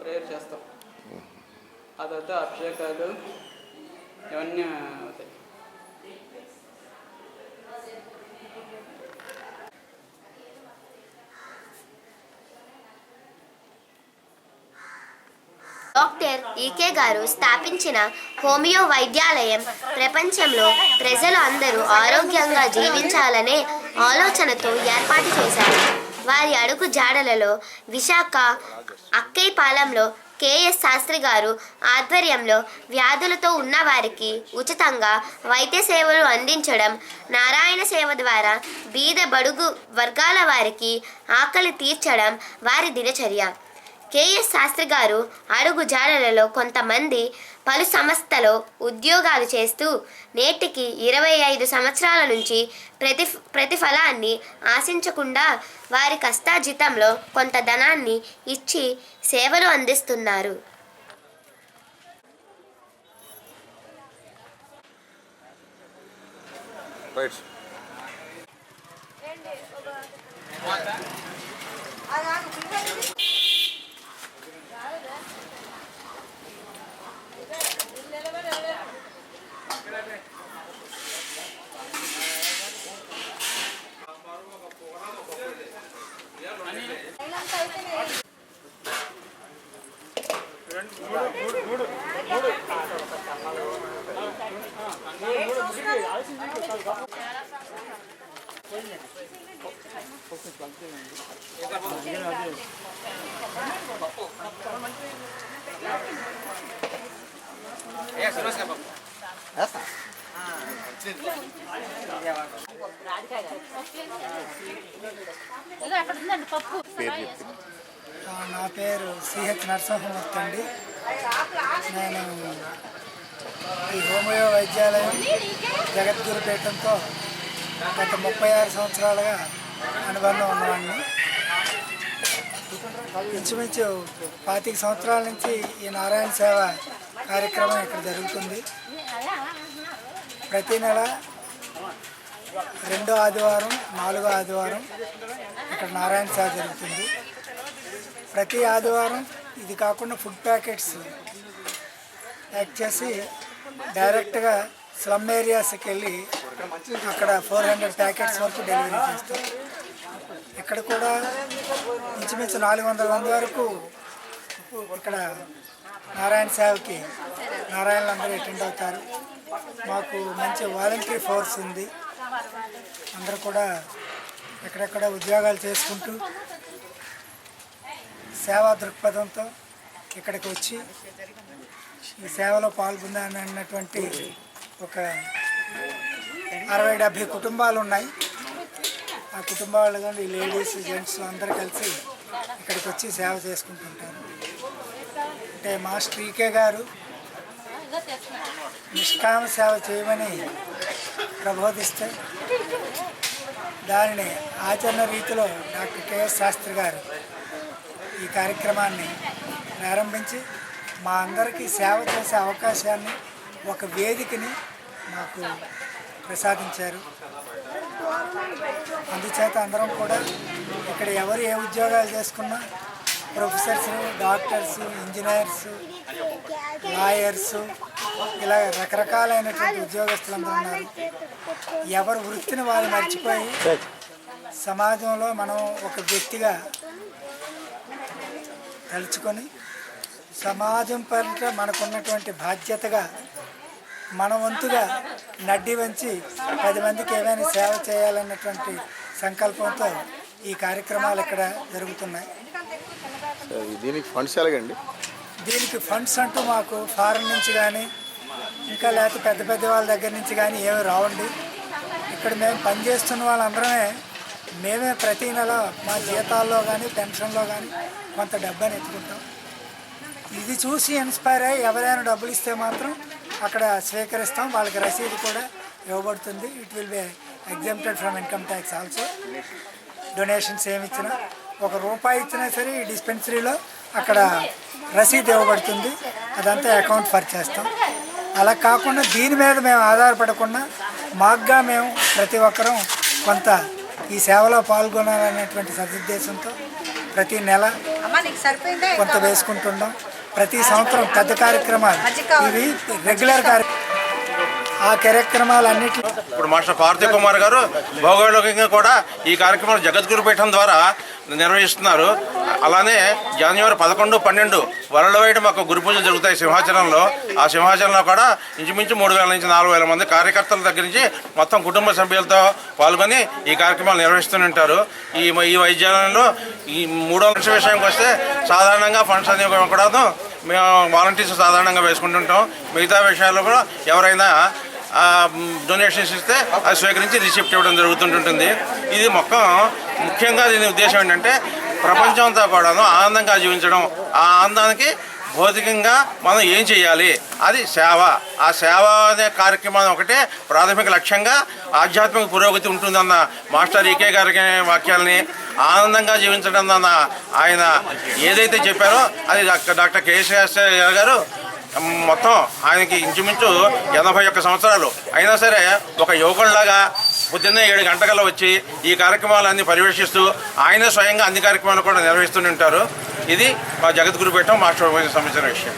Prayer చేస్తాం. ఆ తర్వాత అభిషేకాలు ఇవన్నీ అవుతాయి. డాక్టర్ ఈకే గారు స్థాపించిన హోమియో వైద్యాలయం ప్రపంచంలో ప్రజలు అందరూ ఆరోగ్యంగా జీవించాలనే ఆలోచనతో ఏర్పాటు చేశారు. వారి అడుగు జాడలలో విశాఖ అక్కైపాలెంలో కేఎస్ శాస్త్రి గారు ఆధ్వర్యంలో వ్యాధులతో ఉన్నవారికి ఉచితంగా వైద్య సేవలు అందించడం, నారాయణ సేవ ద్వారా బీద బడుగు వర్గాల వారికి ఆకలి తీర్చడం వారి దినచర్య. కేఎస్ శాస్త్రి గారు అడుగు జాడలలో కొంతమంది పలు సంస్థలో ఉద్యోగాలు చేస్తూ నేటికి 25 సంవత్సరాల నుంచి ప్రతిఫలాన్ని ఆశించకుండా వారి కష్టార్జితంలో కొంత ధనాన్ని ఇచ్చి సేవలు అందిస్తున్నారు. నా పేరు సిహెచ్ నరసింహమూర్తి అండి. నేను ఈ హోమియో వైద్యాలయం జగద్గురుపీఠంతో గత 36 సంవత్సరాలుగా అనుబంధం ఉన్నవాడిని. ఇంచుమించు 25 సంవత్సరాల నుంచి ఈ నారాయణ సేవ కార్యక్రమం ఇక్కడ జరుగుతుంది. ప్రతి నెల 2వ ఆదివారం 4వ ఆదివారం ఇక్కడ నారాయణ సేవ జరుగుతుంది. ప్రతి ఆదివారం ఇది కాకుండా ఫుడ్ ప్యాకెట్స్ ప్యాక్ చేసి డైరెక్ట్గా స్లమ్ ఏరియాస్కి వెళ్ళి అక్కడ 400 ప్యాకెట్స్ వరకు డెలివరీ చేస్తాం. ఇక్కడ కూడా ఇంచుమించు 400 మంది వరకు ఇక్కడ నారాయణ సేవకి నారాయణలు అందరూ అటెండ్ అవుతారు. మాకు మంచి వాలంటరీ ఫోర్స్ ఉంది. అందరూ కూడా ఎక్కడెక్కడ ఉద్యోగాలు చేసుకుంటూ సేవా దృక్పథంతో ఇక్కడికి వచ్చి ఈ సేవలో పాల్గొందానన్నటువంటి ఒక 60-70 కుటుంబాలు ఉన్నాయి. ఆ కుటుంబాలు కానీ లేడీస్ జెంట్స్ అందరూ కలిసి ఇక్కడికి వచ్చి సేవ చేసుకుంటుంటారు. అంటే మాస్టర్ ఈకే గారు నిష్కామ సేవ చేయమని ప్రబోధిస్తే దానిని ఆచరణ రీతిలో డాక్టర్ కేఎస్ శాస్త్రి గారు ఈ కార్యక్రమాన్ని ప్రారంభించి మా అందరికీ సేవ చేసే అవకాశాన్ని, ఒక వేదికని మాకు ప్రసాదించారు. అందుచేత అందరం కూడా ఇక్కడ ఎవరు ఏ ఉద్యోగాలు చేసుకున్నా ప్రొఫెసర్స్, డాక్టర్స్, ఇంజనీర్స్, లాయర్స్ ఇలా రకరకాలైనటువంటి ఉద్యోగస్తులందరూ ఉన్నారు. ఎవరు వృత్తిని వాళ్ళు మర్చిపోయి సమాజంలో మనం ఒక వ్యక్తిగా తలుచుకొని సమాజం పట్ల మనకున్నటువంటి బాధ్యతగా మన వంతుగా నడ్డి వంచి 10 మందికి ఏమైనా సేవ చేయాలన్నటువంటి సంకల్పంతో ఈ కార్యక్రమాలు ఇక్కడ జరుగుతున్నాయి. దీనికి ఫండ్స్ ఎలాగండి? దీనికి ఫండ్స్ అంటూ మాకు ఫారెన్ నుంచి కానీ ఇంకా లేకపోతే పెద్ద పెద్ద వాళ్ళ దగ్గర నుంచి కానీ ఏమి రావండి. ఇక్కడ మేము పనిచేస్తున్న వాళ్ళందరమే మేమే ప్రతీ నెల మా జీతాల్లో కానీ పెన్షన్లో కానీ కొంత డబ్బుని ఎత్తుకుంటాం. ఇది చూసి ఇన్స్పైర్ అయ్యి ఎవరైనా డబ్బులు ఇస్తే మాత్రం అక్కడ స్వీకరిస్తాం. వాళ్ళకి రసీదు కూడా ఇవ్వబడుతుంది. It will be exempted from income tax also. Donations ఏమి ఇచ్చినా, ₹1 ఇచ్చినా సరే ఈ డిస్పెన్సరీలో అక్కడ రసీదు ఇవ్వబడుతుంది. అదంతా అకౌంట్ ఫర్ చేస్తాం. అలా కాకుండా దీని మీద మేము ఆధారపడకుండా మాకుగా మేము ప్రతి ఒక్కరం కొంత ఈ సేవలో పాల్గొనాలనేటువంటి సదుద్దేశంతో ప్రతి నెల కొంత వేసుకుంటున్నాం. ప్రతి సంవత్సరం పెద్ద కార్యక్రమాలు ఇవి రెగ్యులర్ ఆ కార్యక్రమాలన్నింటిలో ఇప్పుడు మాస్టర్ పార్థివ్ కుమార్ గారు భౌగోళికంగా కూడా ఈ కార్యక్రమం జగద్గురు పీఠం ద్వారా నిర్వహిస్తున్నారు. అలానే జనవరి 11, 12 వరల్డ్ వైడ్ మాకు గురు పూజలు జరుగుతాయి సింహాచలంలో. ఆ సింహాచలంలో కూడా ఇంచుమించు 3,000 నుంచి 4,000 మంది కార్యకర్తల దగ్గర నుంచి మొత్తం కుటుంబ సభ్యులతో పాల్గొని ఈ కార్యక్రమాలు నిర్వహిస్తుంటారు. ఈ వైద్యాలయంలో ఈ 3వ లక్ష విషయానికి వస్తే సాధారణంగా ఫండ్స్ అనేవి కూడా మేము వాలంటీర్స్ సాధారణంగా వేసుకుంటుంటాం. మిగతా విషయాల్లో కూడా ఎవరైనా డొనేషన్స్ ఇస్తే అది స్వీకరించి రిసిప్ట్ ఇవ్వడం జరుగుతుంటుంది. ఇది ముఖ్యంగా దీని ఉద్దేశం ఏంటంటే ప్రపంచం అంతా కూడాను ఆనందంగా జీవించడం. ఆ ఆనందానికి భౌతికంగా మనం ఏం చేయాలి, అది సేవ. ఆ సేవ అనే కార్యక్రమం ఒకటే ప్రాథమిక లక్ష్యంగా ఆధ్యాత్మిక పురోగతి ఉంటుందన్న మాస్టర్ ఈకే గారి వాక్యాలని ఆనందంగా జీవించడం అన్న ఆయన ఏదైతే చెప్పారో అది డాక్టర్ కేశవ గారు మొత్తం ఆయనకి ఇంచుమించు 81 సంవత్సరాలు అయినా సరే ఒక యువకుడిలాగా పొద్దున్నే 7 గంటల వచ్చి ఈ కార్యక్రమాలన్నీ పర్యవేక్షిస్తూ ఆయన స్వయంగా అన్ని కార్యక్రమాలు కూడా నిర్వహిస్తూనే ఉంటారు. ఇది మా జగద్గురు పీఠం మాస్టర్ సంబంధించిన విషయం.